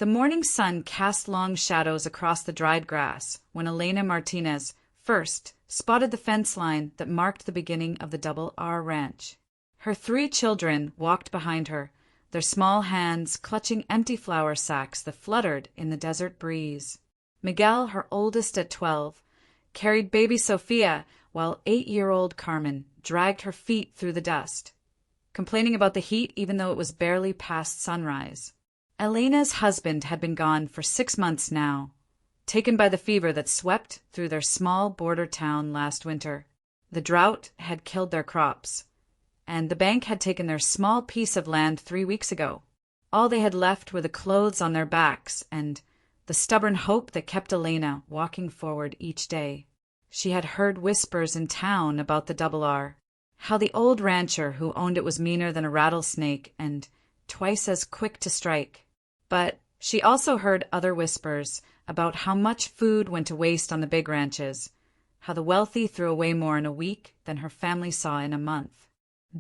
The morning sun cast long shadows across the dried grass when Elena Martinez first spotted the fence line that marked the beginning of the Double R Ranch. Her 3 children walked behind her, their small hands clutching empty flour sacks that fluttered in the desert breeze. Miguel, her oldest at 12, carried baby Sophia, while 8-year-old Carmen dragged her feet through the dust, complaining about the heat even though it was barely past sunrise. Elena's husband had been gone for 6 months now, taken by the fever that swept through their small border town last winter. The drought had killed their crops, and the bank had taken their small piece of land 3 weeks ago. All they had left were the clothes on their backs and the stubborn hope that kept Elena walking forward each day. She had heard whispers in town about the Double R, how the old rancher who owned it was meaner than a rattlesnake and twice as quick to strike. But she also heard other whispers about how much food went to waste on the big ranches, how the wealthy threw away more in a week than her family saw in a month.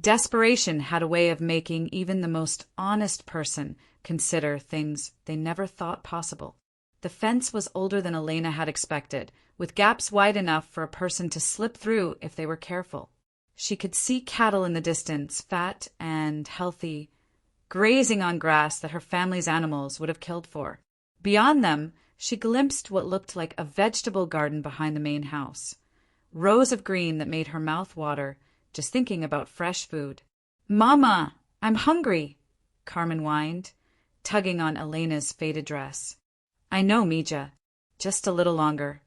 Desperation had a way of making even the most honest person consider things they never thought possible. The fence was older than Elena had expected, with gaps wide enough for a person to slip through if they were careful. She could see cattle in the distance, fat and healthy, grazing on grass that her family's animals would have killed for. Beyond them, she glimpsed what looked like a vegetable garden behind the main house, rows of green that made her mouth water just thinking about fresh food. "Mama, I'm hungry," Carmen whined, tugging on Elena's faded dress. "I know, Mija. Just a little longer."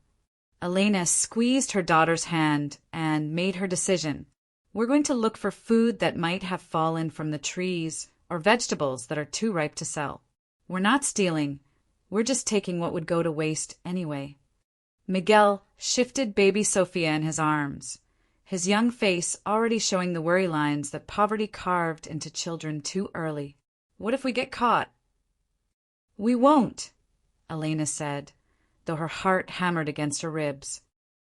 Elena squeezed her daughter's hand and made her decision. "We're going to look for food that might have fallen from the trees or vegetables that are too ripe to sell. We're not stealing. We're just taking what would go to waste anyway." Miguel shifted baby Sophia in his arms, his young face already showing the worry lines that poverty carved into children too early. "What if we get caught?" "We won't," Elena said, though her heart hammered against her ribs.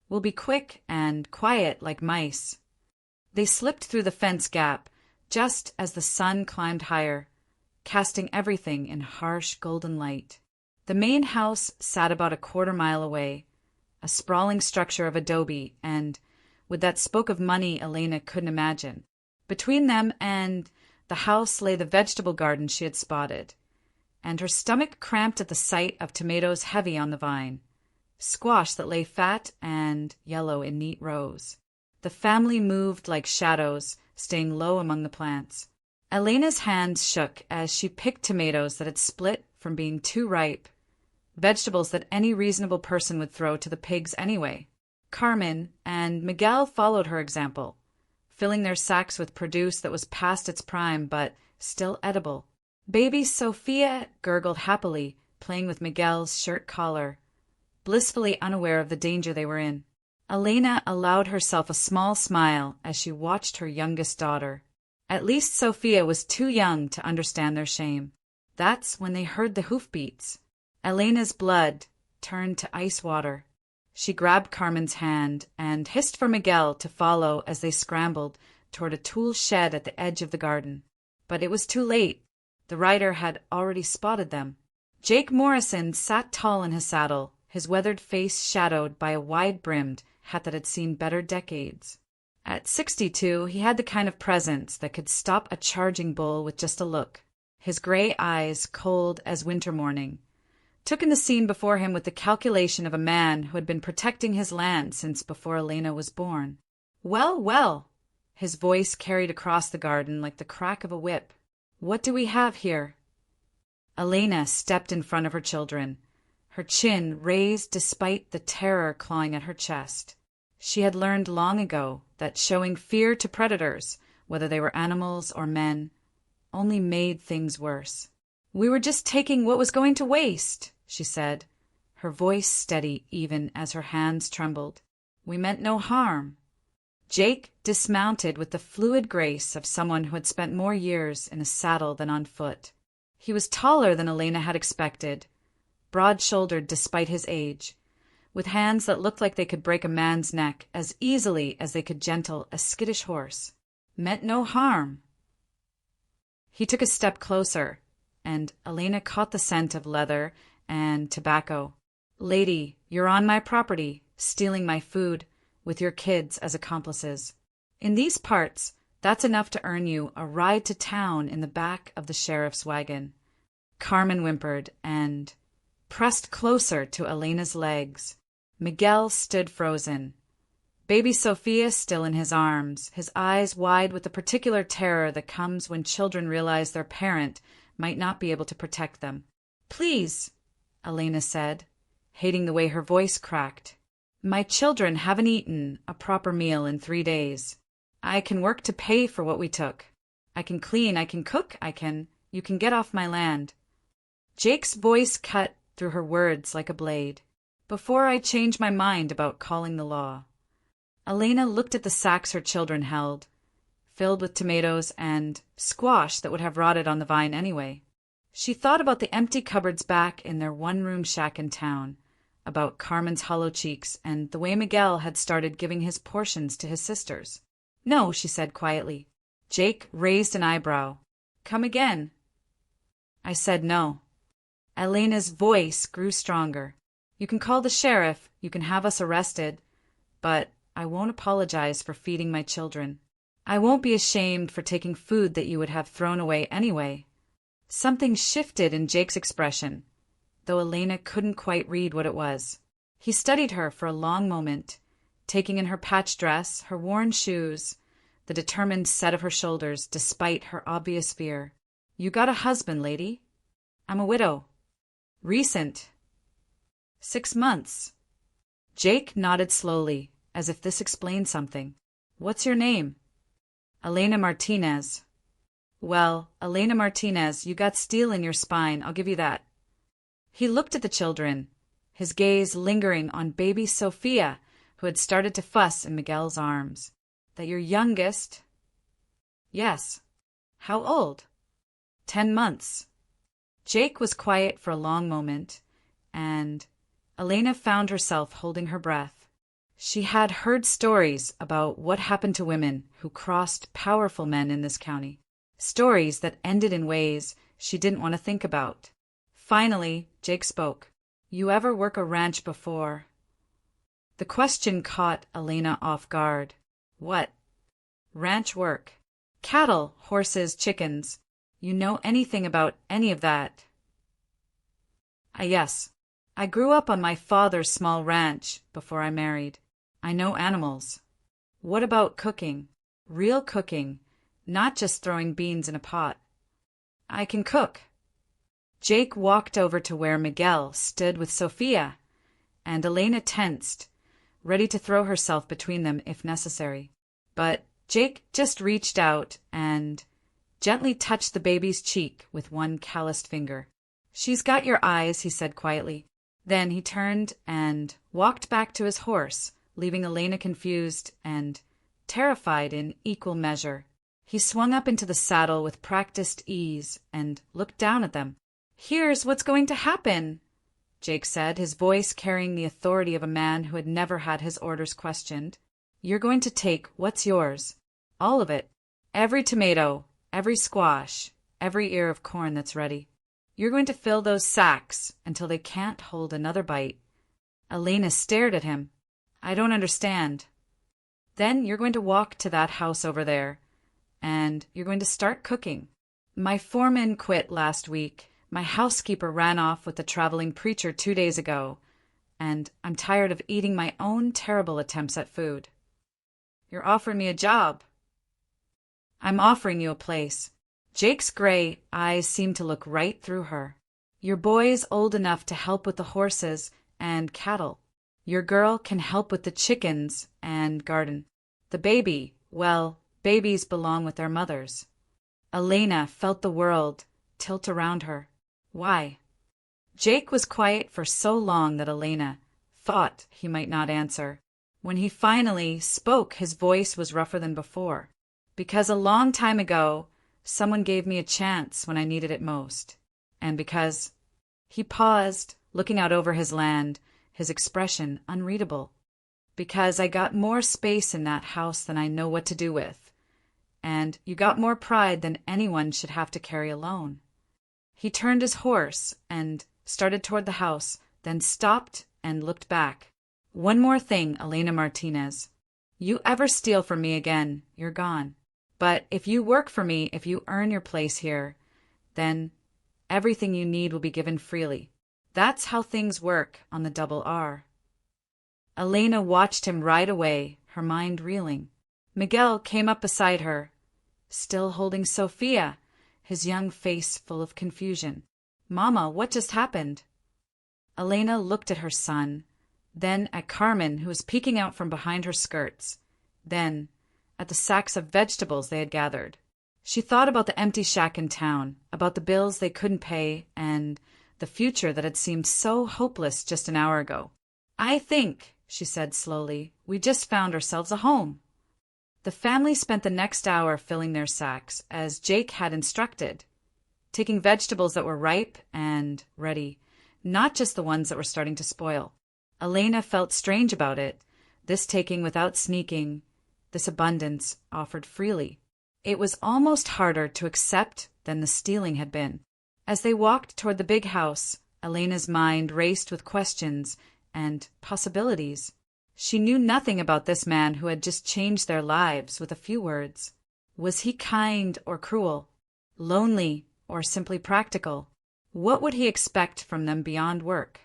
"We'll be quick and quiet like mice." They slipped through the fence gap just as the sun climbed higher, casting everything in harsh golden light. The main house sat about a quarter-mile away, a sprawling structure of adobe and with that spoke of money Elena couldn't imagine. Between them and the house lay the vegetable garden she had spotted, and her stomach cramped at the sight of tomatoes heavy on the vine, squash that lay fat and yellow in neat rows. The family moved like shadows, staying low among the plants. Elena's hands shook as she picked tomatoes that had split from being too ripe, vegetables that any reasonable person would throw to the pigs anyway. Carmen and Miguel followed her example, filling their sacks with produce that was past its prime but still edible. Baby Sophia gurgled happily, playing with Miguel's shirt collar, blissfully unaware of the danger they were in. Elena allowed herself a small smile as she watched her youngest daughter. At least Sophia was too young to understand their shame. That's when they heard the hoofbeats. Elena's blood turned to ice water. She grabbed Carmen's hand and hissed for Miguel to follow as they scrambled toward a tool shed at the edge of the garden. But it was too late. The rider had already spotted them. Jake Morrison sat tall in his saddle, his weathered face shadowed by a wide-brimmed hat that had seen better decades. At 62, he had the kind of presence that could stop a charging bull with just a look. His gray eyes, cold as winter morning, took in the scene before him with the calculation of a man who had been protecting his land since before Elena was born. "Well, well," his voice carried across the garden like the crack of a whip. "What do we have here?" Elena stepped in front of her children, her chin raised despite the terror clawing at her chest. She had learned long ago that showing fear to predators, whether they were animals or men, only made things worse. "We were just taking what was going to waste," she said, her voice steady even as her hands trembled. "We meant no harm." Jake dismounted with the fluid grace of someone who had spent more years in a saddle than on foot. He was taller than Elena had expected, broad-shouldered despite his age, with hands that looked like they could break a man's neck as easily as they could gentle a skittish horse. "Meant no harm." He took a step closer, and Elena caught the scent of leather and tobacco. "Lady, you're on my property, stealing my food, with your kids as accomplices. In these parts, that's enough to earn you a ride to town in the back of the sheriff's wagon." Carmen whimpered and pressed closer to Elena's legs. Miguel stood frozen, baby Sophia still in his arms, his eyes wide with the particular terror that comes when children realize their parent might not be able to protect them. "Please," Elena said, hating the way her voice cracked. "My children haven't eaten a proper meal in 3 days. I can work to pay for what we took. I can clean, I can cook, you can get off my land." Jake's voice cut through her words like a blade. "Before I change my mind about calling the law." Elena looked at the sacks her children held, filled with tomatoes and squash that would have rotted on the vine anyway. She thought about the empty cupboards back in their one-room shack in town, about Carmen's hollow cheeks, and the way Miguel had started giving his portions to his sisters. "No," she said quietly. Jake raised an eyebrow. "Come again." "I said no." Elena's voice grew stronger. "You can call the sheriff, you can have us arrested, but I won't apologize for feeding my children. I won't be ashamed for taking food that you would have thrown away anyway." Something shifted in Jake's expression, though Elena couldn't quite read what it was. He studied her for a long moment, taking in her patched dress, her worn shoes, the determined set of her shoulders despite her obvious fear. "You got a husband, lady?" "I'm a widow." "Recent?" "6 months." Jake nodded slowly, as if this explained something. "What's your name?" "Elena Martinez." "Well, Elena Martinez, you got steel in your spine, I'll give you that." He looked at the children, his gaze lingering on baby Sophia, who had started to fuss in Miguel's arms. "That your youngest—" "Yes." "How old?" 10 months. Jake was quiet for a long moment, and Elena found herself holding her breath. She had heard stories about what happened to women who crossed powerful men in this county. Stories that ended in ways she didn't want to think about. Finally, Jake spoke. "You ever work a ranch before?" The question caught Elena off guard. "What?" "Ranch work. Cattle, horses, chickens. You know anything about any of that?" Yes. I grew up on my father's small ranch before I married. I know animals." "What about cooking? Real cooking, not just throwing beans in a pot?" "I can cook." Jake walked over to where Miguel stood with Sophia, and Elena tensed, ready to throw herself between them if necessary. But Jake just reached out and gently touched the baby's cheek with one calloused finger. "She's got your eyes," he said quietly. Then he turned and walked back to his horse, leaving Elena confused and terrified in equal measure. He swung up into the saddle with practiced ease and looked down at them. "Here's what's going to happen," Jake said, his voice carrying the authority of a man who had never had his orders questioned. "You're going to take what's yours. All of it. Every tomato, every squash, every ear of corn that's ready. You're going to fill those sacks until they can't hold another bite." Elena stared at him. "I don't understand." "Then you're going to walk to that house over there, and you're going to start cooking. My foreman quit last week. My housekeeper ran off with the traveling preacher 2 days ago, and I'm tired of eating my own terrible attempts at food." "You're offering me a job." "I'm offering you a place." Jake's gray eyes seemed to look right through her. "Your boy's old enough to help with the horses and cattle. Your girl can help with the chickens and garden. The baby, well, babies belong with their mothers." Elena felt the world tilt around her. Why? Jake was quiet for so long that Elena thought he might not answer. When he finally spoke, his voice was rougher than before. "Because a long time ago, someone gave me a chance when I needed it most. And because—" He paused, looking out over his land, his expression unreadable. "Because I got more space in that house than I know what to do with. And you got more pride than anyone should have to carry alone." He turned his horse and started toward the house, then stopped and looked back. "One more thing, Elena Martinez. You ever steal from me again, you're gone. But if you work for me, if you earn your place here, then everything you need will be given freely. That's how things work on the double R." Elena watched him ride away, her mind reeling. Miguel came up beside her, still holding Sophia, his young face full of confusion. "Mama, what just happened?" Elena looked at her son, then at Carmen, who was peeking out from behind her skirts, then at the sacks of vegetables they had gathered. She thought about the empty shack in town, about the bills they couldn't pay, and the future that had seemed so hopeless just an hour ago. "I think," she said slowly, "we just found ourselves a home." The family spent the next hour filling their sacks, as Jake had instructed, taking vegetables that were ripe and ready, not just the ones that were starting to spoil. Elena felt strange about it, this taking without sneaking, this abundance offered freely. It was almost harder to accept than the stealing had been. As they walked toward the big house, Elena's mind raced with questions and possibilities. She knew nothing about this man who had just changed their lives with a few words. Was he kind or cruel? Lonely or simply practical? What would he expect from them beyond work?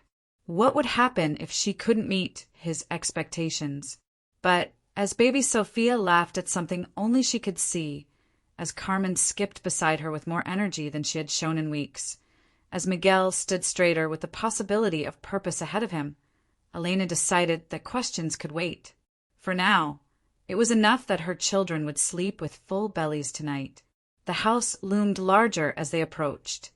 What would happen if she couldn't meet his expectations? But as baby Sophia laughed at something only she could see, as Carmen skipped beside her with more energy than she had shown in weeks, as Miguel stood straighter with the possibility of purpose ahead of him, Elena decided that questions could wait. For now, it was enough that her children would sleep with full bellies tonight. The house loomed larger as they approached,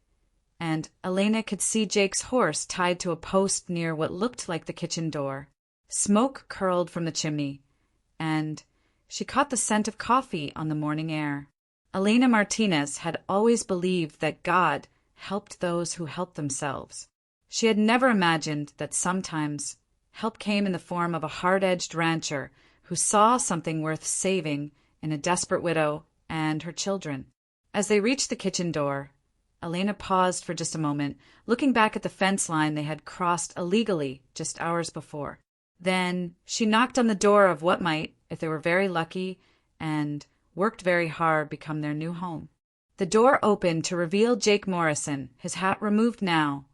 and Elena could see Jake's horse tied to a post near what looked like the kitchen door. Smoke curled from the chimney, and she caught the scent of coffee on the morning air. Elena Martinez had always believed that God helped those who helped themselves. She had never imagined that sometimes help came in the form of a hard-edged rancher who saw something worth saving in a desperate widow and her children. As they reached the kitchen door, Elena paused for just a moment, looking back at the fence line they had crossed illegally just hours before. Then she knocked on the door of what might, if they were very lucky and worked very hard, become their new home. The door opened to reveal Jake Morrison, his hat removed now,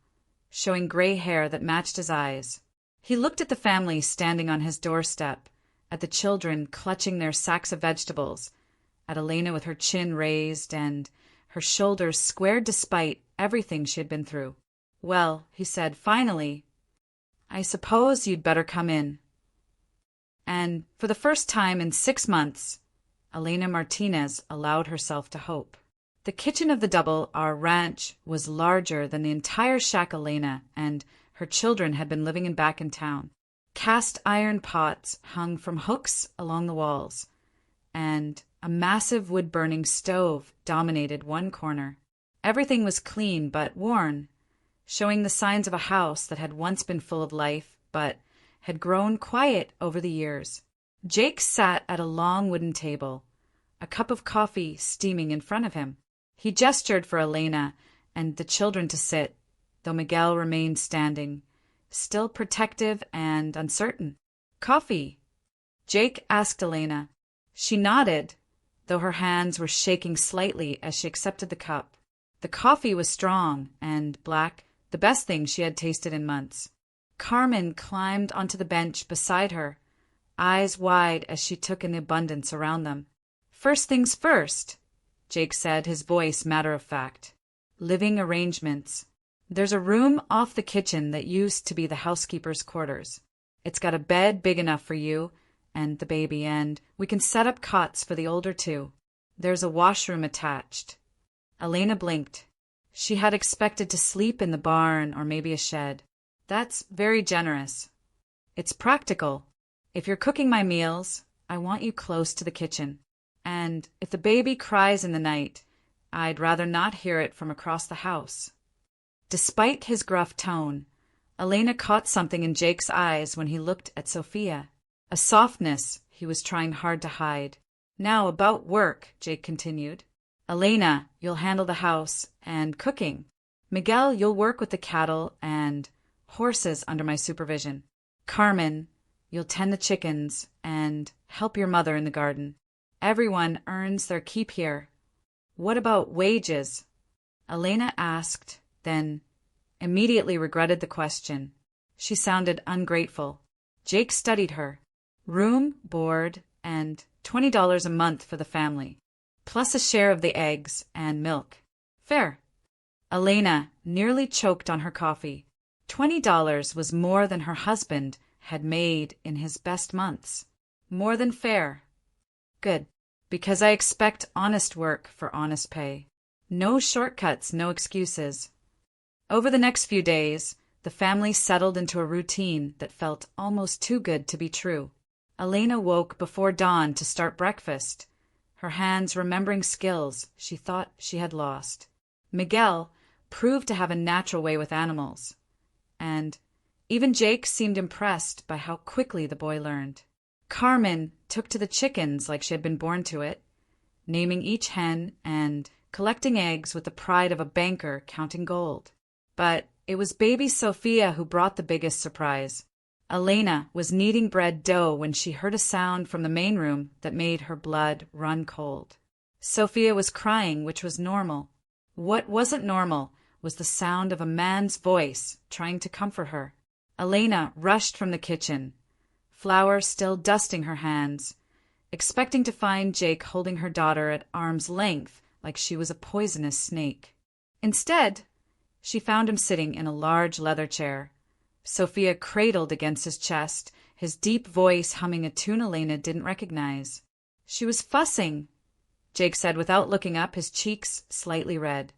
showing gray hair that matched his eyes. He looked at the family standing on his doorstep, at the children clutching their sacks of vegetables, at Elena with her chin raised and her shoulders squared despite everything she had been through. "Well," he said finally, "I suppose you'd better come in." And for the first time in 6 months, Elena Martinez allowed herself to hope. The kitchen of the Double R Ranch was larger than the entire shack Elena and her children had been living in back in town. Cast iron pots hung from hooks along the walls, and a massive wood-burning stove dominated one corner. Everything was clean but worn, showing the signs of a house that had once been full of life but had grown quiet over the years. Jake sat at a long wooden table, a cup of coffee steaming in front of him. He gestured for Elena and the children to sit, though Miguel remained standing, still protective and uncertain. "Coffee?" Jake asked Elena. She nodded, though her hands were shaking slightly as she accepted the cup. The coffee was strong and black, the best thing she had tasted in months. Carmen climbed onto the bench beside her, eyes wide as she took in the abundance around them. "First things first," Jake said, his voice matter of fact. "Living arrangements. There's a room off the kitchen that used to be the housekeeper's quarters. It's got a bed big enough for you and the baby, and we can set up cots for the older two. There's a washroom attached." Elena blinked. She had expected to sleep in the barn or maybe a shed. "That's very generous." "It's practical. If you're cooking my meals, I want you close to the kitchen. And if the baby cries in the night, I'd rather not hear it from across the house." Despite his gruff tone, Elena caught something in Jake's eyes when he looked at Sophia, a softness he was trying hard to hide. "Now about work," Jake continued. "Elena, you'll handle the house and cooking. Miguel, you'll work with the cattle and horses under my supervision. Carmen, you'll tend the chickens and help your mother in the garden. Everyone earns their keep here. What about wages? Elena asked, then immediately regretted the question. She sounded ungrateful. Jake studied her. Room, board, and $20 a month for the family, plus a share of the eggs and milk. Fair. Elena nearly choked on her coffee. $20 was more than her husband had made in his best months. More than fair. Good, because I expect honest work for honest pay. No shortcuts, no excuses. Over the next few days, the family settled into a routine that felt almost too good to be true. Elena woke before dawn to start breakfast, her hands remembering skills she thought she had lost. Miguel proved to have a natural way with animals, and even Jake seemed impressed by how quickly the boy learned. Carmen took to the chickens like she had been born to it, naming each hen and collecting eggs with the pride of a banker counting gold. But it was baby Sophia who brought the biggest surprise. Elena was kneading bread dough when she heard a sound from the main room that made her blood run cold. Sophia was crying, which was normal. What wasn't normal was the sound of a man's voice trying to comfort her. Elena rushed from the kitchen, flour still dusting her hands, expecting to find Jake holding her daughter at arm's length like she was a poisonous snake. Instead, she found him sitting in a large leather chair, Sophia cradled against his chest, his deep voice humming a tune Elena didn't recognize. She was fussing, Jake said without looking up, his cheeks slightly red.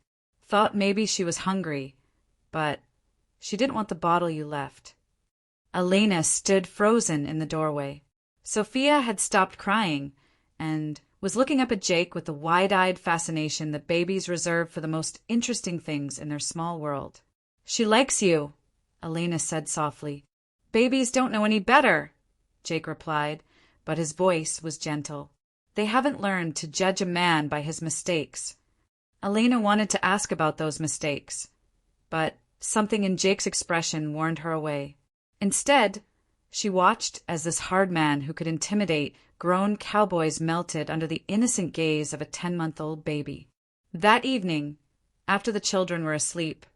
Thought maybe she was hungry, but she didn't want the bottle you left. Elena stood frozen in the doorway. Sophia had stopped crying and was looking up at Jake with the wide-eyed fascination that babies reserve for the most interesting things in their small world. "She likes you," Elena said softly. "Babies don't know any better," Jake replied, but his voice was gentle. "They haven't learned to judge a man by his mistakes." Elena wanted to ask about those mistakes, but something in Jake's expression warned her away. Instead, she watched as this hard man who could intimidate grown cowboys melted under the innocent gaze of a 10-month-old baby. That evening, after the children were asleep,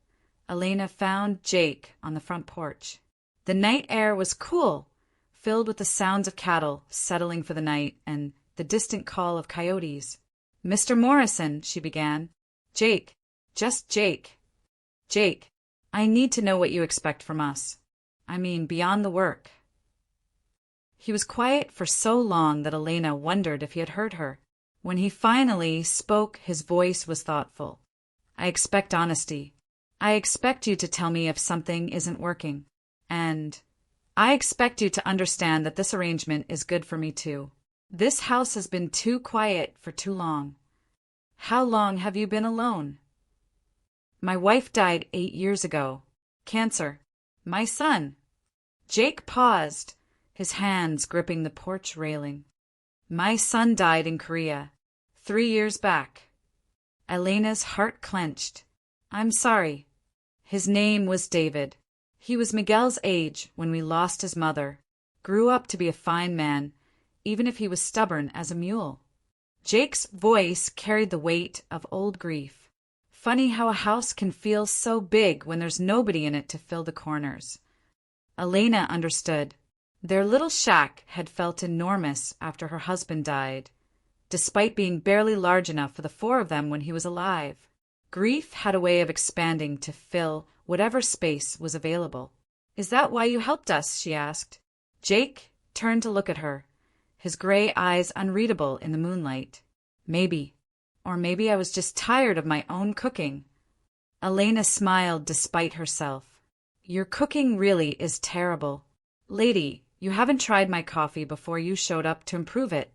Elena found Jake on the front porch. The night air was cool, filled with the sounds of cattle settling for the night and the distant call of coyotes. "Mr. Morrison," she began. "Jake, just Jake. Jake, I need to know what you expect from us. I mean, beyond the work." He was quiet for so long that Elena wondered if he had heard her. When he finally spoke, his voice was thoughtful. "I expect honesty. I expect you to tell me if something isn't working. And I expect you to understand that this arrangement is good for me too. This house has been too quiet for too long. How long have you been alone?" "My wife died 8 years ago. Cancer. My son." Jake paused, his hands gripping the porch railing. "My son died in Korea, 3 years back." Elena's heart clenched. "I'm sorry." "His name was David. He was Miguel's age when we lost his mother. Grew up to be a fine man, even if he was stubborn as a mule." Jake's voice carried the weight of old grief. Funny how a house can feel so big when there's nobody in it to fill the corners. Elena understood. Their little shack had felt enormous after her husband died, despite being barely large enough for the 4 of them when he was alive. Grief had a way of expanding to fill whatever space was available. "Is that why you helped us?" she asked. Jake turned to look at her, his gray eyes unreadable in the moonlight. "Maybe. Or maybe I was just tired of my own cooking." Elena smiled despite herself. "Your cooking really is terrible. Lady, you haven't tried my coffee before you showed up to improve it."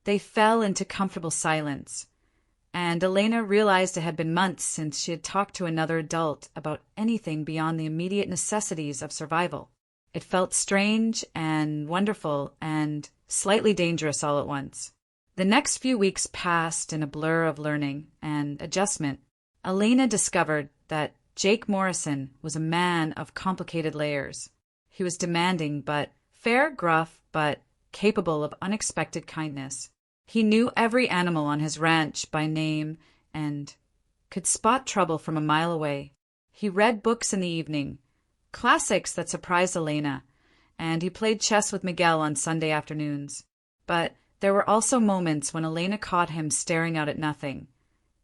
They fell into comfortable silence, and Elena realized it had been months since she had talked to another adult about anything beyond the immediate necessities of survival. It felt strange and wonderful and slightly dangerous all at once. The next few weeks passed in a blur of learning and adjustment. Elena discovered that Jake Morrison was a man of complicated layers. He was demanding but fair, gruff but capable of unexpected kindness. He knew every animal on his ranch by name and could spot trouble from a mile away. He read books in the evening, classics that surprised Elena, and he played chess with Miguel on Sunday afternoons. But there were also moments when Elena caught him staring out at nothing,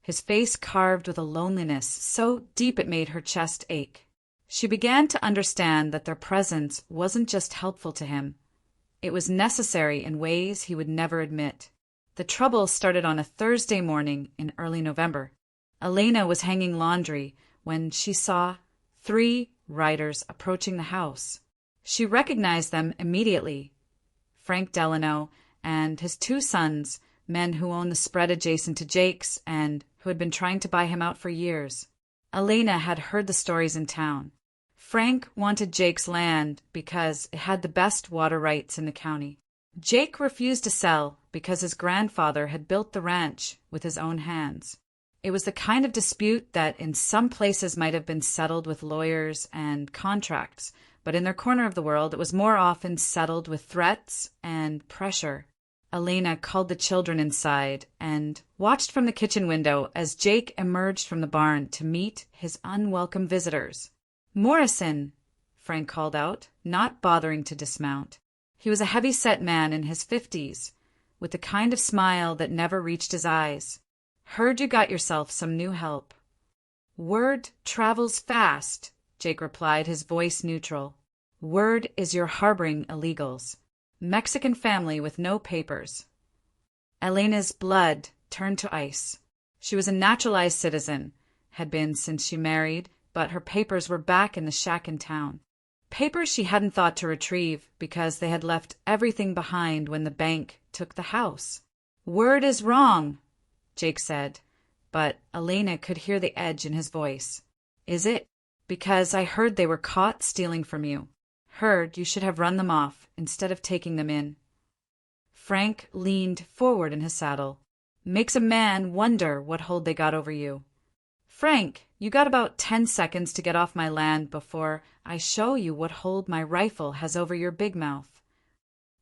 his face carved with a loneliness so deep it made her chest ache. She began to understand that their presence wasn't just helpful to him. It was necessary in ways he would never admit. The trouble started on a Thursday morning in early November. Elena was hanging laundry when she saw 3 riders approaching the house. She recognized them immediately. Frank Delano and his 2 sons, men who owned the spread adjacent to Jake's and who had been trying to buy him out for years. Elena had heard the stories in town. Frank wanted Jake's land because it had the best water rights in the county. Jake refused to sell because his grandfather had built the ranch with his own hands. It was the kind of dispute that in some places might have been settled with lawyers and contracts, but in their corner of the world it was more often settled with threats and pressure. Elena called the children inside and watched from the kitchen window as Jake emerged from the barn to meet his unwelcome visitors. "Morrison," Frank called out, not bothering to dismount. He was a heavy-set man in his 50s, with the kind of smile that never reached his eyes. "Heard you got yourself some new help." "Word travels fast," Jake replied, his voice neutral. "Word is you're harboring illegals. Mexican family with no papers." Elena's blood turned to ice. She was a naturalized citizen, had been since she married, but her papers were back in the shack in town. Papers she hadn't thought to retrieve because they had left everything behind when the bank took the house. "Word is wrong," Jake said, but Elena could hear the edge in his voice. "Is it? Because I heard they were caught stealing from you. Heard you should have run them off instead of taking them in." Frank leaned forward in his saddle. "Makes a man wonder what hold they got over you." "Frank, you got about 10 seconds to get off my land before I show you what hold my rifle has over your big mouth."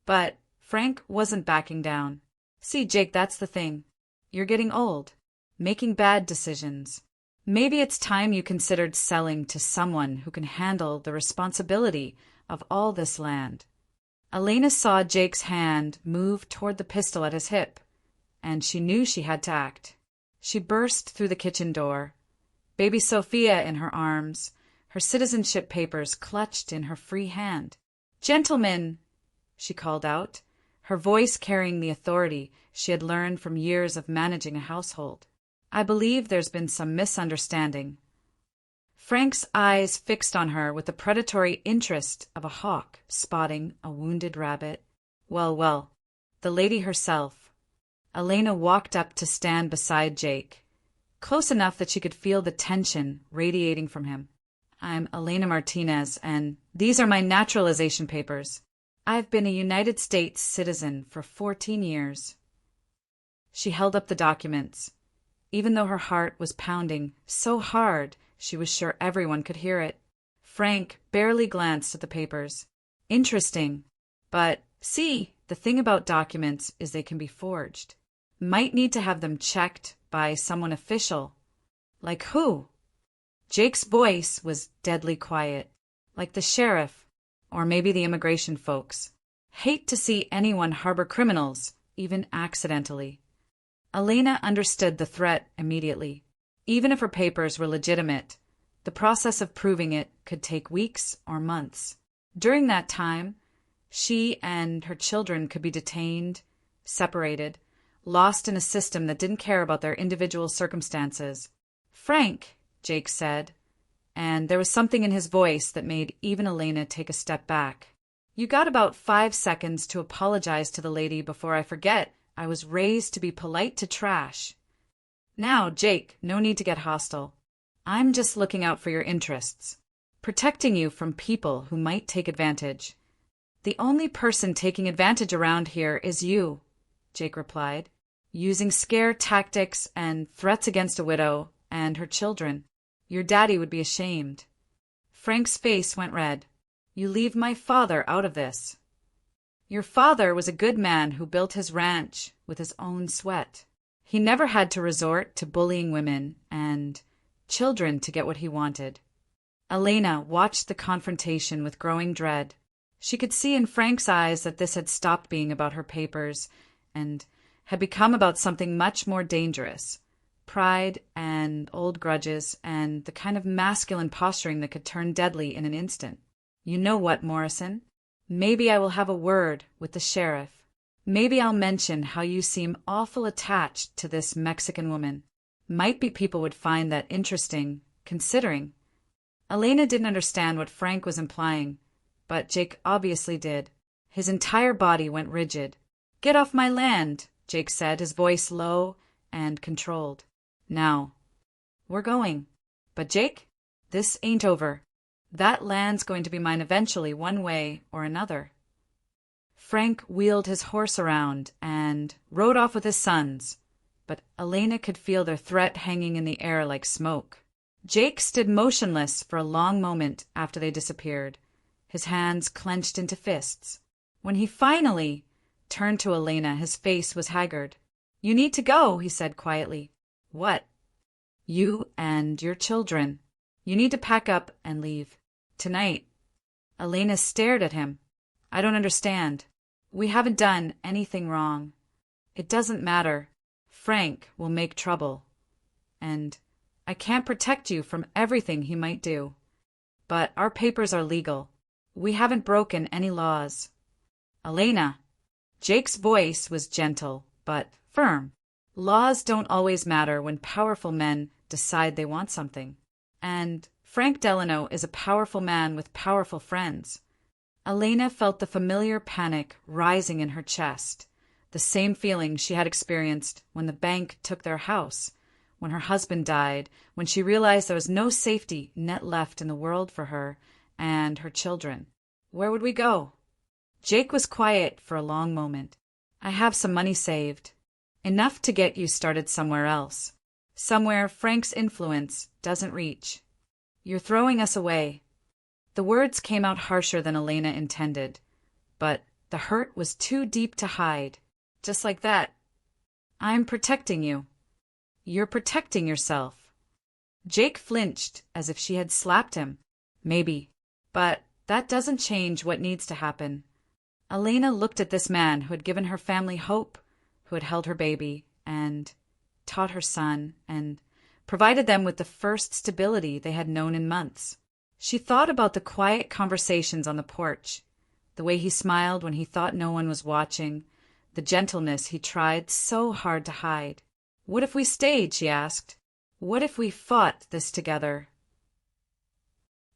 But Frank wasn't backing down. "See, Jake, that's the thing. You're getting old, making bad decisions. Maybe it's time you considered selling to someone who can handle the responsibility of all this land." Elena saw Jake's hand move toward the pistol at his hip, and she knew she had to act. She burst through the kitchen door, baby Sophia in her arms, her citizenship papers clutched in her free hand. "Gentlemen," she called out, her voice carrying the authority she had learned from years of managing a household. "I believe there's been some misunderstanding." Frank's eyes fixed on her with the predatory interest of a hawk spotting a wounded rabbit. Well, the lady herself. Elena walked up to stand beside Jake, close enough that she could feel the tension radiating from him. "I'm Elena Martinez, and these are my naturalization papers. I've been a United States citizen for 14 years. She held up the documents, even though her heart was pounding so hard she was sure everyone could hear it. Frank barely glanced at the papers. "Interesting. But, see, the thing about documents is they can be forged. Might need to have them checked by someone official." "Like who?" Jake's voice was deadly quiet. "Like the sheriff, or maybe the immigration folks. Hate to see anyone harbor criminals, even accidentally." Elena understood the threat immediately. Even if her papers were legitimate, the process of proving it could take weeks or months. During that time, she and her children could be detained, separated, lost in a system that didn't care about their individual circumstances. "Frank," Jake said, and there was something in his voice that made even Elena take a step back. "You got about 5 seconds to apologize to the lady before I forget I was raised to be polite to trash. Now, Jake, no need to get hostile. I'm just looking out for your interests, protecting you from people who might take advantage." "The only person taking advantage around here is you," Jake replied, "using scare tactics and threats against a widow and her children. Your daddy would be ashamed. Frank's face went red. You leave my father out of this. Your father was a good man who built his ranch with his own sweat. He never had to resort to bullying women and children to get what he wanted. Elena watched the confrontation with growing dread. She could see in Frank's eyes that this had stopped being about her papers and had become about something much more dangerous. Pride and old grudges and the kind of masculine posturing that could turn deadly in an instant. You know what, Morrison? Maybe I will have a word with the sheriff. Maybe I'll mention how you seem awful attached to this Mexican woman. Might be people would find that interesting, considering. Elena didn't understand what Frank was implying, but Jake obviously did. His entire body went rigid. Get off my land, Jake said, his voice low and controlled. Now, we're going. But Jake, this ain't over. That land's going to be mine eventually, one way or another. Frank wheeled his horse around and rode off with his sons, but Elena could feel their threat hanging in the air like smoke. Jake stood motionless for a long moment after they disappeared, his hands clenched into fists. When he finally turned to Elena, his face was haggard. You need to go, he said quietly. What? You and your children. You need to pack up and leave. Tonight. Elena stared at him. I don't understand. We haven't done anything wrong. It doesn't matter. Frank will make trouble. And I can't protect you from everything he might do. But our papers are legal. We haven't broken any laws. Elena. Jake's voice was gentle, but firm. Laws don't always matter when powerful men decide they want something. And Frank Delano is a powerful man with powerful friends. Elena felt the familiar panic rising in her chest, the same feeling she had experienced when the bank took their house, when her husband died, when she realized there was no safety net left in the world for her and her children. Where would we go? Jake was quiet for a long moment. I have some money saved. Enough to get you started somewhere else. Somewhere Frank's influence doesn't reach. You're throwing us away. The words came out harsher than Elena intended, but the hurt was too deep to hide. Just like that. I'm protecting you. You're protecting yourself. Jake flinched as if she had slapped him. Maybe. But that doesn't change what needs to happen. Elena looked at this man who had given her family hope, who had held her baby and taught her son and provided them with the first stability they had known in months. She thought about the quiet conversations on the porch, the way he smiled when he thought no one was watching, the gentleness he tried so hard to hide. What if we stayed, she asked. What if we fought this together?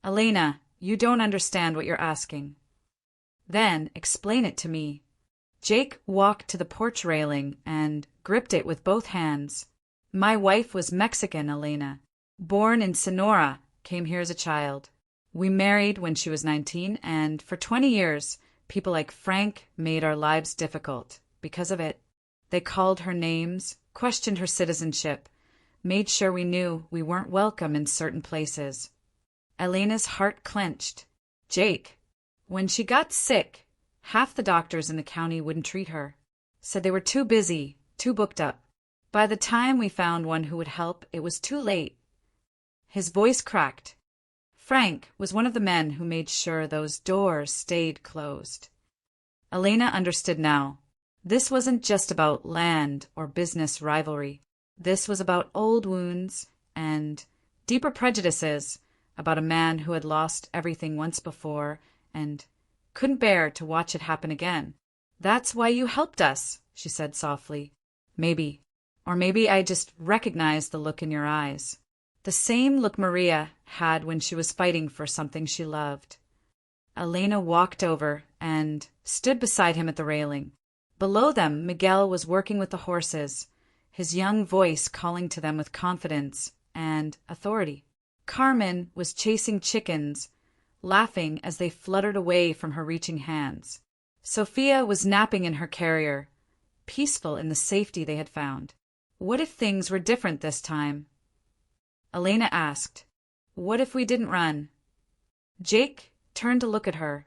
Elena, you don't understand what you're asking. Then explain it to me. Jake walked to the porch railing and gripped it with both hands. My wife was Mexican, Elena. Born in Sonora, came here as a child. We married when she was 19, and for 20 years, people like Frank made our lives difficult. Because of it, they called her names, questioned her citizenship, made sure we knew we weren't welcome in certain places. Elena's heart clenched. Jake, when she got sick, half the doctors in the county wouldn't treat her. Said they were too busy, too booked up. By the time we found one who would help, it was too late. His voice cracked. Frank was one of the men who made sure those doors stayed closed. Elena understood now. This wasn't just about land or business rivalry. This was about old wounds and deeper prejudices, about a man who had lost everything once before and couldn't bear to watch it happen again. That's why you helped us, she said softly. Maybe. Or maybe I just recognized the look in your eyes. The same look Maria had when she was fighting for something she loved. Elena walked over and stood beside him at the railing. Below them, Miguel was working with the horses, his young voice calling to them with confidence and authority. Carmen was chasing chickens, laughing as they fluttered away from her reaching hands. Sophia was napping in her carrier, peaceful in the safety they had found. What if things were different this time? Elena asked. What if we didn't run? Jake turned to look at her,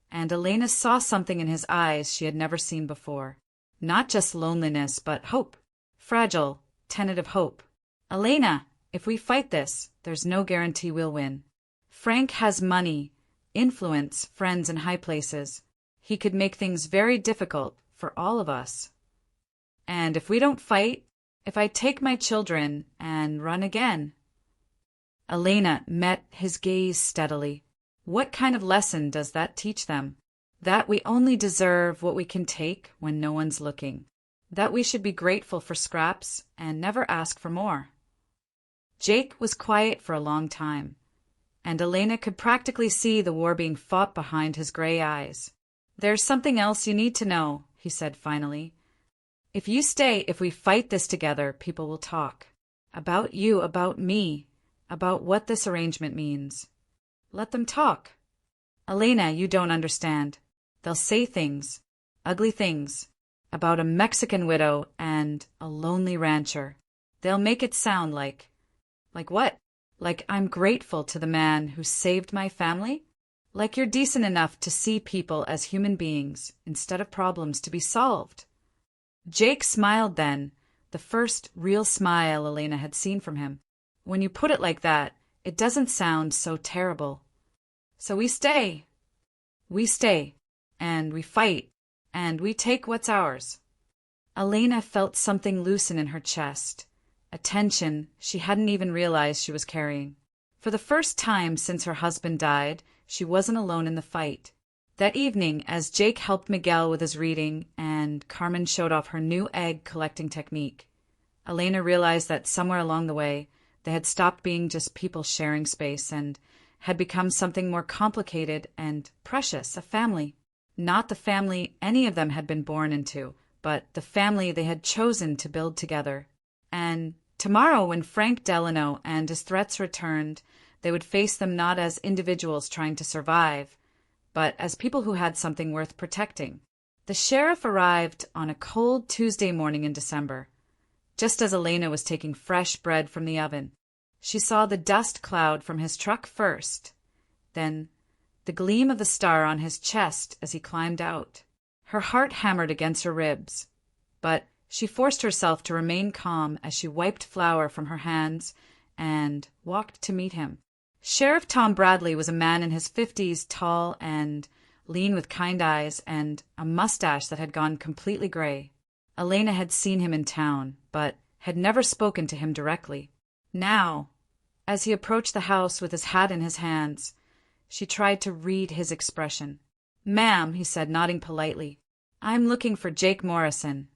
and Elena saw something in his eyes she had never seen before. Not just loneliness, but hope. Fragile, tentative hope. Elena, if we fight this, there's no guarantee we'll win. Frank has money, influence, friends in high places. He could make things very difficult for all of us. And if we don't fight, if I take my children and run again? Elena met his gaze steadily. What kind of lesson does that teach them? That we only deserve what we can take when no one's looking. That we should be grateful for scraps and never ask for more. Jake was quiet for a long time, and Elena could practically see the war being fought behind his gray eyes. There's something else you need to know, he said finally. If you stay, if we fight this together, people will talk. About you, about me, about what this arrangement means. Let them talk. Elena, you don't understand. They'll say things, ugly things, about a Mexican widow and a lonely rancher. They'll make it sound like what? Like I'm grateful to the man who saved my family? Like you're decent enough to see people as human beings instead of problems to be solved. Jake smiled then, the first real smile Elena had seen from him. When you put it like that, it doesn't sound so terrible. So we stay. We stay. And we fight. And we take what's ours. Elena felt something loosen in her chest, a tension she hadn't even realized she was carrying. For the first time since her husband died, she wasn't alone in the fight. That evening, as Jake helped Miguel with his reading and Carmen showed off her new egg-collecting technique, Elena realized that somewhere along the way, they had stopped being just people sharing space and had become something more complicated and precious, a family. Not the family any of them had been born into, but the family they had chosen to build together. And tomorrow, when Frank Delano and his threats returned, they would face them not as individuals trying to survive, but as people who had something worth protecting. The sheriff arrived on a cold Tuesday morning in December, just as Elena was taking fresh bread from the oven. She saw the dust cloud from his truck first, then the gleam of the star on his chest as he climbed out. Her heart hammered against her ribs, but she forced herself to remain calm as she wiped flour from her hands and walked to meet him. Sheriff Tom Bradley was a man in his 50s, tall and lean with kind eyes and a mustache that had gone completely gray. Elena had seen him in town, but had never spoken to him directly. Now, as he approached the house with his hat in his hands, she tried to read his expression. "Ma'am," he said, nodding politely, "I'm looking for Jake Morrison.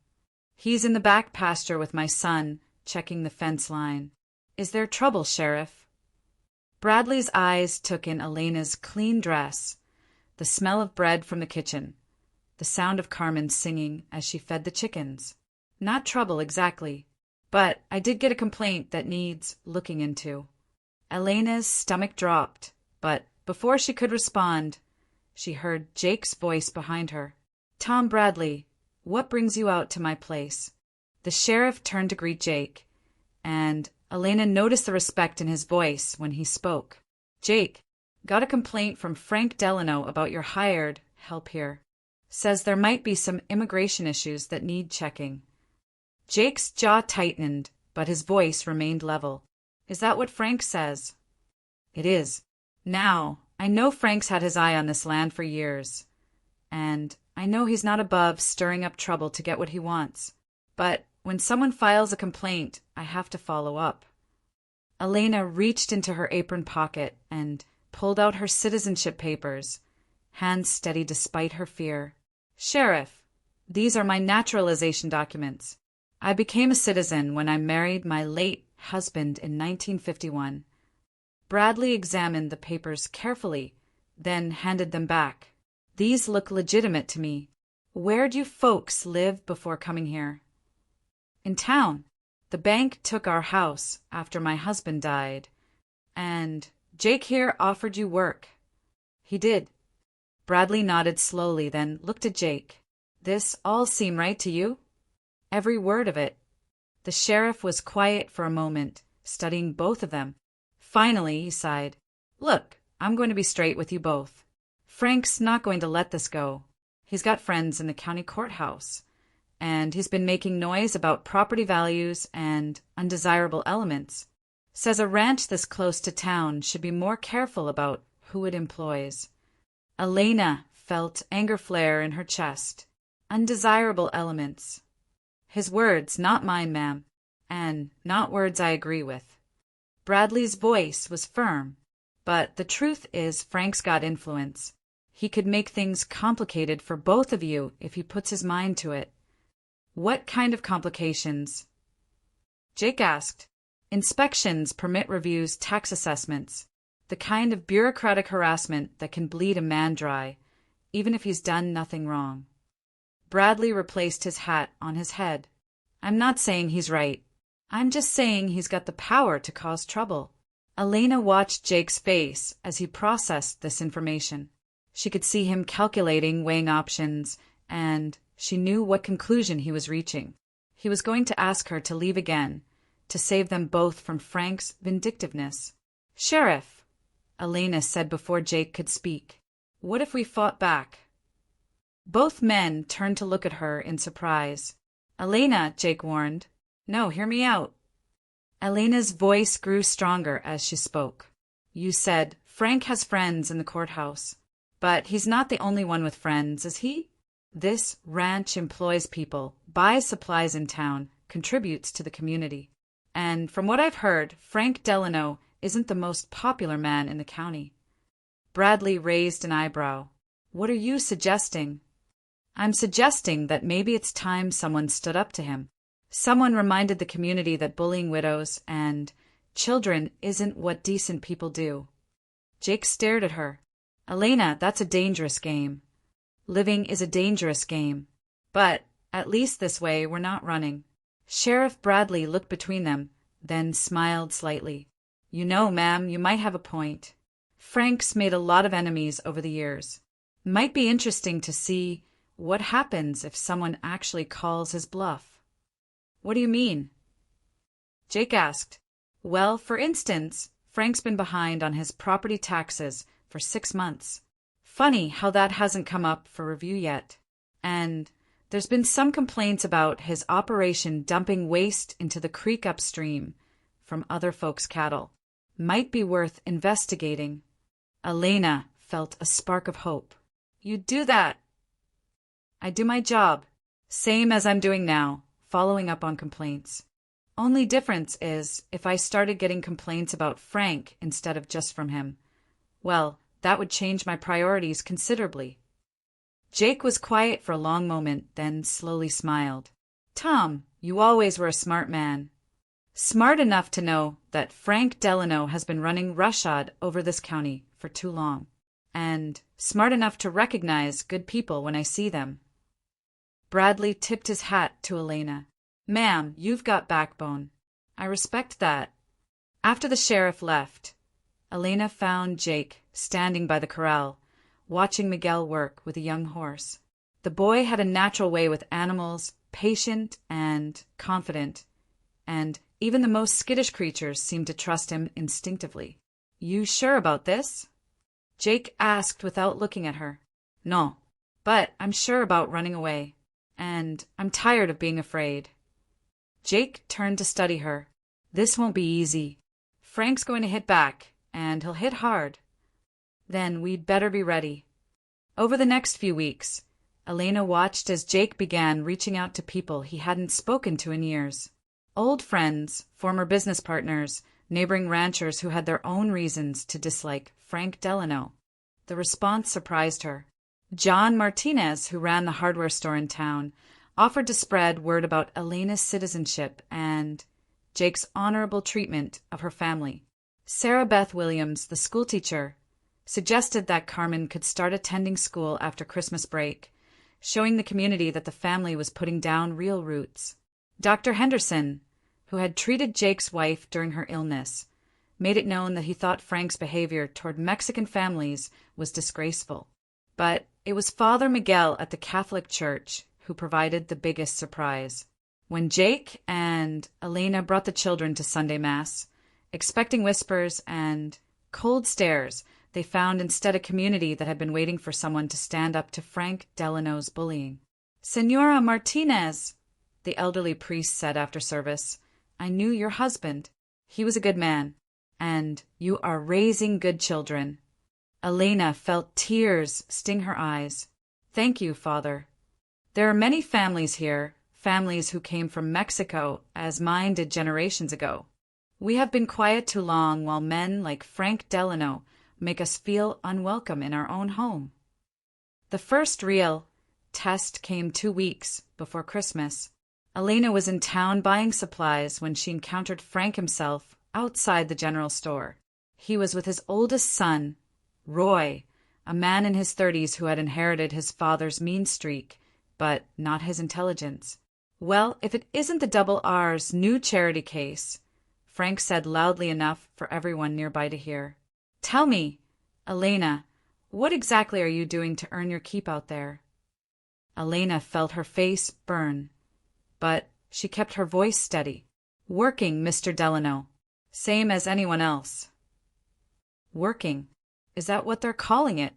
He's in the back pasture with my son, checking the fence line. Is there trouble, Sheriff?" Bradley's eyes took in Elena's clean dress, the smell of bread from the kitchen, the sound of Carmen singing as she fed the chickens. "Not trouble exactly, but I did get a complaint that needs looking into." Elena's stomach dropped, but before she could respond, she heard Jake's voice behind her. "Tom Bradley, what brings you out to my place?" The sheriff turned to greet Jake, and Elena noticed the respect in his voice when he spoke. "Jake, got a complaint from Frank Delano about your hired help here. Says there might be some immigration issues that need checking." Jake's jaw tightened, but his voice remained level. "Is that what Frank says?" "It is. Now, I know Frank's had his eye on this land for years, and I know he's not above stirring up trouble to get what he wants. But when someone files a complaint, I have to follow up." Elena reached into her apron pocket and pulled out her citizenship papers, hands steady despite her fear. "Sheriff, these are my naturalization documents. I became a citizen when I married my late husband in 1951. Bradley examined the papers carefully, then handed them back. "These look legitimate to me. Where'd you folks live before coming here?" "In town. The bank took our house after my husband died. And Jake here offered you work." "He did." Bradley nodded slowly, then looked at Jake. "This all seem right to you?" "Every word of it." The sheriff was quiet for a moment, studying both of them. Finally, he sighed. Look, I'm going to be straight with you both. Frank's not going to let this go. He's got friends in the county courthouse, and he's been making noise about property values and undesirable elements. Says a ranch this close to town should be more careful about who it employs. Elena felt anger flare in her chest. Undesirable elements. His words, not mine, ma'am, and not words I agree with. Bradley's voice was firm, but the truth is Frank's got influence. He could make things complicated for both of you if he puts his mind to it. What kind of complications? Jake asked. Inspections, permit reviews, tax assessments. The kind of bureaucratic harassment that can bleed a man dry, even if he's done nothing wrong. Bradley replaced his hat on his head. I'm not saying he's right. I'm just saying he's got the power to cause trouble. Elena watched Jake's face as he processed this information. She could see him calculating, weighing options, and she knew what conclusion he was reaching. He was going to ask her to leave again, to save them both from Frank's vindictiveness. Sheriff, Elena said before Jake could speak, what if we fought back? Both men turned to look at her in surprise. Elena, Jake warned. No, hear me out. Elena's voice grew stronger as she spoke. You said Frank has friends in the courthouse, but he's not the only one with friends, is he? This ranch employs people, buys supplies in town, contributes to the community. And from what I've heard, Frank Delano isn't the most popular man in the county. Bradley raised an eyebrow. What are you suggesting? I'm suggesting that maybe it's time someone stood up to him. Someone reminded the community that bullying widows and children isn't what decent people do. Jake stared at her. Elena, that's a dangerous game. Living is a dangerous game. But, at least this way, we're not running. Sheriff Bradley looked between them, then smiled slightly. You know, ma'am, you might have a point. Frank's made a lot of enemies over the years. Might be interesting to see what happens if someone actually calls his bluff. What do you mean? Jake asked. Well, for instance, Frank's been behind on his property taxes for 6 months. Funny how that hasn't come up for review yet. And there's been some complaints about his operation dumping waste into the creek upstream from other folks' cattle. Might be worth investigating. Elena felt a spark of hope. You'd do that? I do my job, same as I'm doing now, following up on complaints. Only difference is if I started getting complaints about Frank instead of just from him. Well, that would change my priorities considerably. Jake was quiet for a long moment, then slowly smiled. Tom, you always were a smart man. Smart enough to know that Frank Delano has been running roughshod over this county for too long. And smart enough to recognize good people when I see them. Bradley tipped his hat to Elena. Ma'am, you've got backbone. I respect that. After the sheriff left, Elena found Jake standing by the corral, watching Miguel work with a young horse. The boy had a natural way with animals, patient and confident, and even the most skittish creatures seemed to trust him instinctively. You sure about this? Jake asked without looking at her. No, but I'm sure about running away, and I'm tired of being afraid. Jake turned to study her. This won't be easy. Frank's going to hit back, and he'll hit hard. Then we'd better be ready. Over the next few weeks, Elena watched as Jake began reaching out to people he hadn't spoken to in years. Old friends, former business partners, neighboring ranchers who had their own reasons to dislike Frank Delano. The response surprised her. John Martinez, who ran the hardware store in town, offered to spread word about Elena's citizenship and Jake's honorable treatment of her family. Sarah Beth Williams, the schoolteacher, suggested that Carmen could start attending school after Christmas break, showing the community that the family was putting down real roots. Dr. Henderson, who had treated Jake's wife during her illness, made it known that he thought Frank's behavior toward Mexican families was disgraceful. But it was Father Miguel at the Catholic Church who provided the biggest surprise. When Jake and Elena brought the children to Sunday Mass, expecting whispers and cold stares. They found instead a community that had been waiting for someone to stand up to Frank Delano's bullying. "Senora Martinez," the elderly priest said after service, "I knew your husband. He was a good man. And you are raising good children." Elena felt tears sting her eyes. "Thank you, Father. There are many families here, families who came from Mexico, as mine did generations ago. We have been quiet too long while men like Frank Delano make us feel unwelcome in our own home." The first real test came 2 weeks before Christmas. Elena was in town buying supplies when she encountered Frank himself outside the general store. He was with his oldest son, Roy, a man in his 30s who had inherited his father's mean streak, but not his intelligence. "Well, if it isn't the Double R's new charity case," Frank said loudly enough for everyone nearby to hear. "Tell me, Elena, what exactly are you doing to earn your keep out there?" Elena felt her face burn, but she kept her voice steady. "Working, Mr. Delano. Same as anyone else." "Working? Is that what they're calling it?"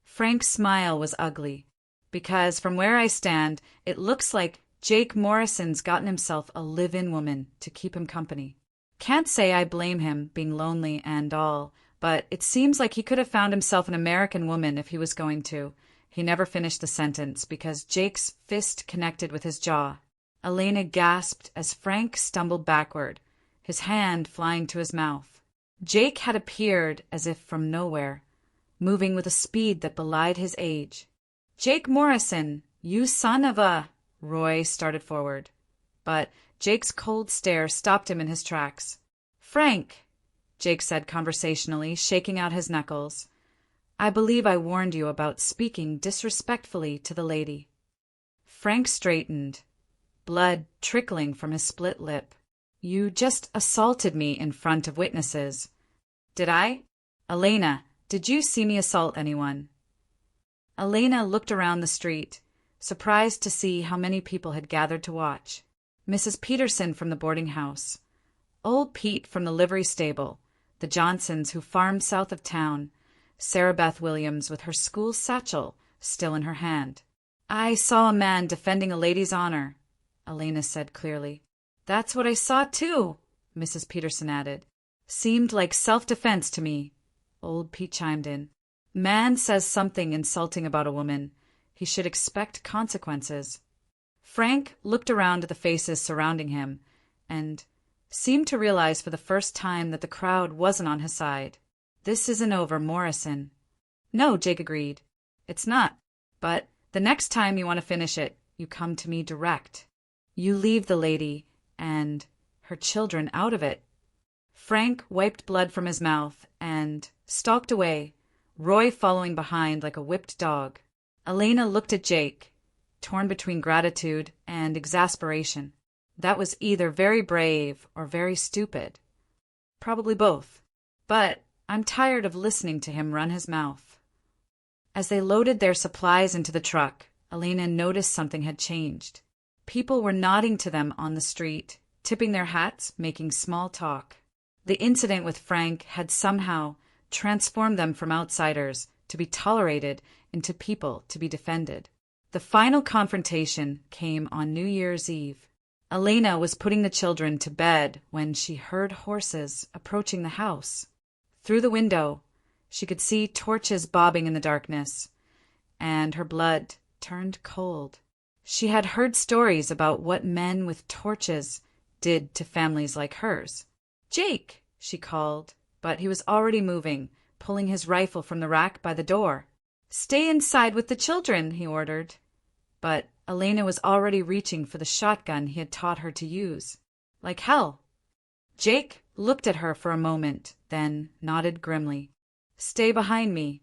Frank's smile was ugly, because from where I stand, it looks like Jake Morrison's gotten himself a live-in woman to keep him company. Can't say I blame him, being lonely and all, but it seems like he could have found himself an American woman if he was going to. He never finished the sentence because Jake's fist connected with his jaw. Elena gasped as Frank stumbled backward, his hand flying to his mouth. Jake had appeared as if from nowhere, moving with a speed that belied his age. "Jake Morrison, you son of a—" Roy started forward, but Jake's cold stare stopped him in his tracks. "Frank," Jake said conversationally, shaking out his knuckles, "I believe I warned you about speaking disrespectfully to the lady." Frank straightened, blood trickling from his split lip. "You just assaulted me in front of witnesses." "Did I? Elena, did you see me assault anyone?" Elena looked around the street, surprised to see how many people had gathered to watch. Mrs. Peterson from the boarding house, old Pete from the livery stable, the Johnsons who farmed south of town, Sarah Beth Williams with her school satchel still in her hand. "I saw a man defending a lady's honor," Elena said clearly. "That's what I saw too," Mrs. Peterson added. "Seemed like self-defense to me," old Pete chimed in. "Man says something insulting about a woman, he should expect consequences." Frank looked around at the faces surrounding him and seemed to realize for the first time that the crowd wasn't on his side. "This isn't over, Morrison." "No," Jake agreed. "It's not. But the next time you want to finish it, you come to me direct. You leave the lady and her children out of it." Frank wiped blood from his mouth and stalked away, Roy following behind like a whipped dog. Elena looked at Jake, torn between gratitude and exasperation. That was either very brave or very stupid. Probably both. But I'm tired of listening to him run his mouth. As they loaded their supplies into the truck, Elena noticed something had changed. People were nodding to them on the street, tipping their hats, making small talk. The incident with Frank had somehow transformed them from outsiders to be tolerated into people to be defended. The final confrontation came on New Year's Eve. Elena was putting the children to bed when she heard horses approaching the house. Through the window, she could see torches bobbing in the darkness, and her blood turned cold. She had heard stories about what men with torches did to families like hers. "Jake," she called, but he was already moving, pulling his rifle from the rack by the door. "Stay inside with the children," he ordered. But Elena was already reaching for the shotgun he had taught her to use. "Like hell." Jake looked at her for a moment, then nodded grimly. "Stay behind me."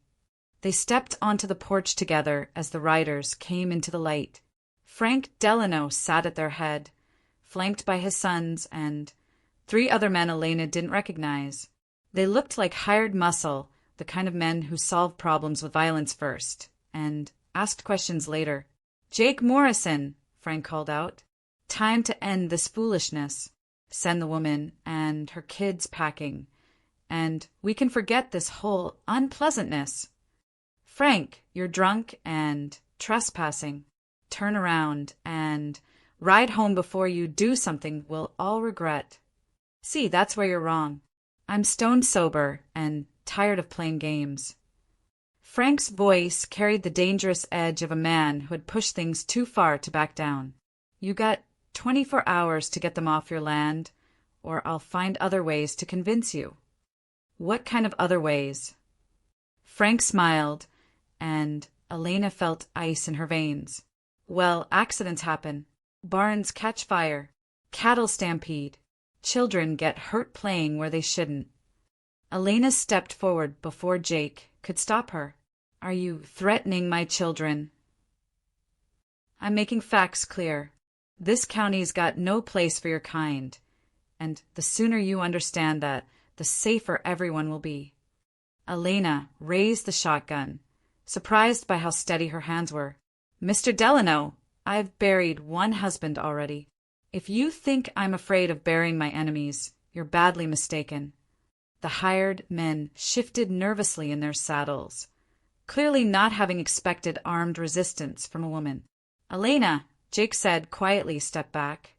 They stepped onto the porch together as the riders came into the light. Frank Delano sat at their head, flanked by his sons and 3 other men Elena didn't recognize. They looked like hired muscle, the kind of men who solve problems with violence first, and asked questions later. "Jake Morrison," Frank called out. "Time to end this foolishness." send the woman and her kids packing, and we can forget this whole unpleasantness. Frank, you're drunk and trespassing. Turn around and ride home before you do something we'll all regret. See, that's where you're wrong. I'm stone sober and tired of playing games. Frank's voice carried the dangerous edge of a man who had pushed things too far to back down. You got 24 hours to get them off your land, or I'll find other ways to convince you. What kind of other ways? Frank smiled, and Elena felt ice in her veins. Well, accidents happen. Barns catch fire. Cattle stampede. Children get hurt playing where they shouldn't. Elena stepped forward before Jake could stop her. Are you threatening my children? I'm making facts clear. This county's got no place for your kind, and the sooner you understand that, the safer everyone will be. Elena raised the shotgun, surprised by how steady her hands were. Mr. Delano, I've buried one husband already. If you think I'm afraid of burying my enemies, you're badly mistaken. The hired men shifted nervously in their saddles, clearly not having expected armed resistance from a woman. Elena, Jake said quietly, step back.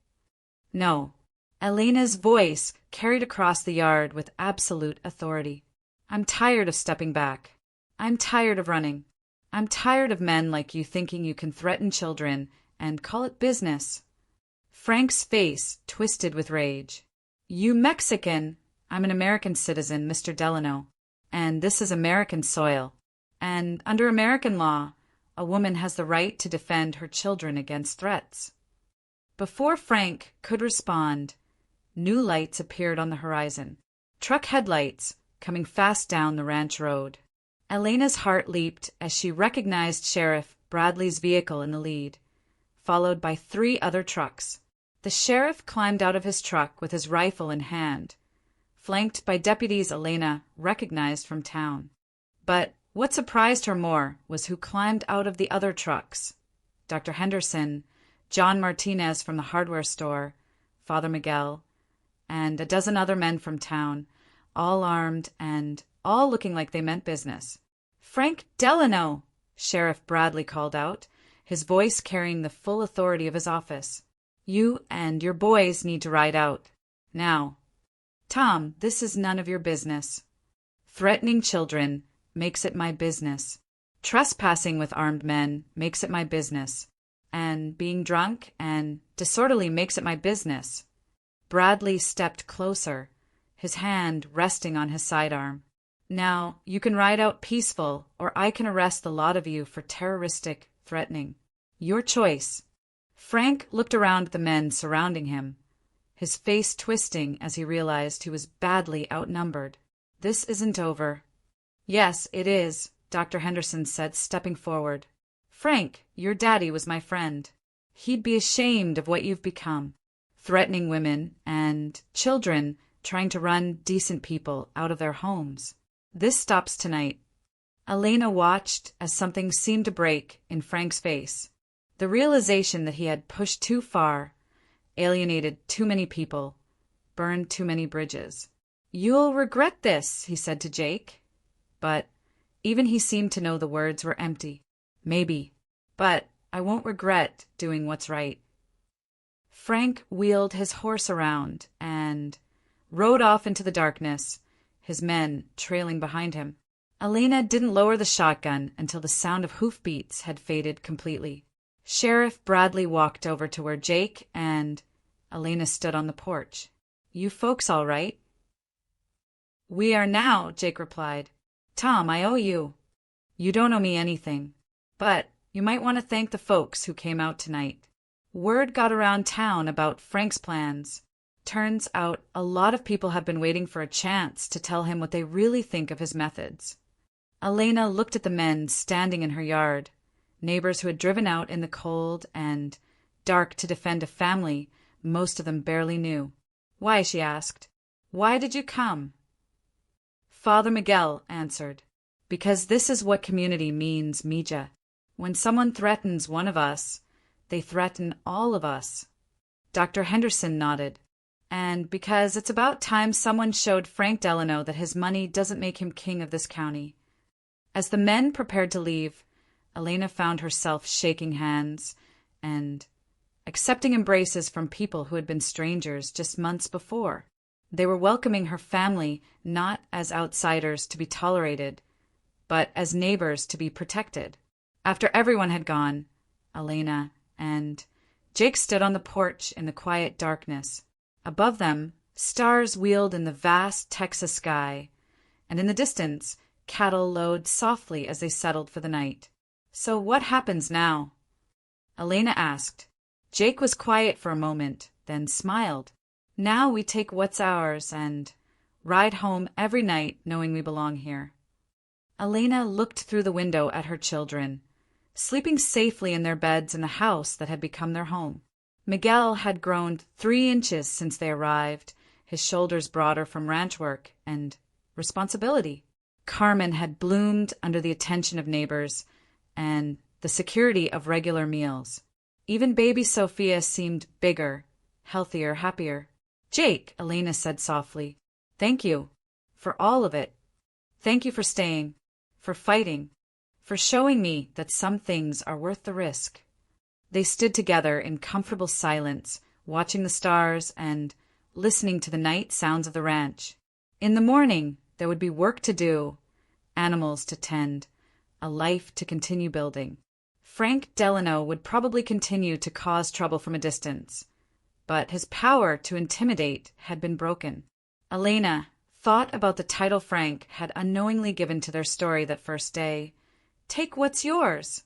No. Elena's voice carried across the yard with absolute authority. I'm tired of stepping back. I'm tired of running. I'm tired of men like you thinking you can threaten children and call it business. Frank's face twisted with rage. You Mexican! I'm an American citizen, Mr. Delano, and this is American soil. And under American law, a woman has the right to defend her children against threats. Before Frank could respond, new lights appeared on the horizon. Truck headlights coming fast down the ranch road. Elena's heart leaped as she recognized Sheriff Bradley's vehicle in the lead, followed by 3 other trucks. The sheriff climbed out of his truck with his rifle in hand, flanked by deputies Elena recognized from town. But what surprised her more was who climbed out of the other trucks. Dr. Henderson, John Martinez from the hardware store, Father Miguel, and a dozen other men from town, all armed and all looking like they meant business. Frank Delano, Sheriff Bradley called out, his voice carrying the full authority of his office. You and your boys need to ride out. Now. Tom, this is none of your business. Threatening children makes it my business. Trespassing with armed men makes it my business. And being drunk and disorderly makes it my business. Bradley stepped closer, his hand resting on his sidearm. Now, you can ride out peaceful, or I can arrest the lot of you for terroristic threatening. Your choice. Frank looked around at the men surrounding him, his face twisting as he realized he was badly outnumbered. This isn't over. Yes, it is, Dr. Henderson said, stepping forward. Frank, your daddy was my friend. He'd be ashamed of what you've become, threatening women and children, trying to run decent people out of their homes. This stops tonight. Elena watched as something seemed to break in Frank's face. The realization that he had pushed too far, alienated too many people, burned too many bridges. You'll regret this, he said to Jake. But even he seemed to know the words were empty. Maybe. But I won't regret doing what's right. Frank wheeled his horse around and rode off into the darkness, his men trailing behind him. Elena didn't lower the shotgun until the sound of hoofbeats had faded completely. Sheriff Bradley walked over to where Jake and Elena stood on the porch. You folks all right? We are now, Jake replied. Tom, I owe you. You don't owe me anything. But you might want to thank the folks who came out tonight. Word got around town about Frank's plans. Turns out a lot of people have been waiting for a chance to tell him what they really think of his methods. Elena looked at the men standing in her yard, neighbors who had driven out in the cold and dark to defend a family most of them barely knew. Why, she asked. Why did you come? Father Miguel answered. Because this is what community means, Mija. When someone threatens one of us, they threaten all of us. Dr. Henderson nodded. and because it's about time someone showed Frank Delano that his money doesn't make him king of this county. As the men prepared to leave, Elena found herself shaking hands and accepting embraces from people who had been strangers just months before. They were welcoming her family not as outsiders to be tolerated, but as neighbors to be protected. After everyone had gone, Elena and Jake stood on the porch in the quiet darkness. Above them, stars wheeled in the vast Texas sky, and in the distance, cattle lowed softly as they settled for the night. "So what happens now?" Elena asked. Jake was quiet for a moment, then smiled. "Now we take what's ours and ride home every night knowing we belong here." Elena looked through the window at her children, sleeping safely in their beds in the house that had become their home. Miguel had grown 3 inches since they arrived, his shoulders broader from ranch work and responsibility. Carmen had bloomed under the attention of neighbors and the security of regular meals. Even baby Sophia seemed bigger, healthier, happier. "Jake," Elena said softly, "thank you for all of it. Thank you for staying, for fighting, for showing me that some things are worth the risk." They stood together in comfortable silence, watching the stars and listening to the night sounds of the ranch. In the morning, there would be work to do, animals to tend, a life to continue building. Frank Delano would probably continue to cause trouble from a distance, but his power to intimidate had been broken. Elena thought about the title Frank had unknowingly given to their story that first day. "Take what's yours."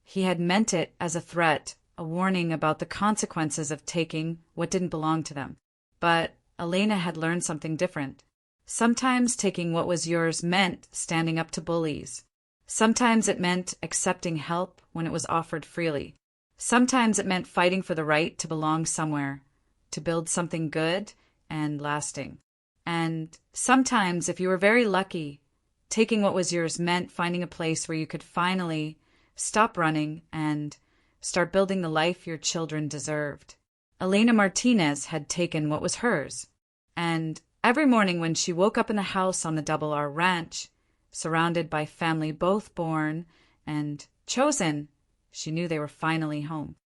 He had meant it as a threat, a warning about the consequences of taking what didn't belong to them. But Elena had learned something different. Sometimes taking what was yours meant standing up to bullies. Sometimes it meant accepting help when it was offered freely. Sometimes it meant fighting for the right to belong somewhere, to build something good and lasting. And sometimes, if you were very lucky, taking what was yours meant finding a place where you could finally stop running and start building the life your children deserved. Elena Martinez had taken what was hers, and every morning when she woke up in the house on the Double R Ranch, surrounded by family both born and chosen, she knew they were finally home.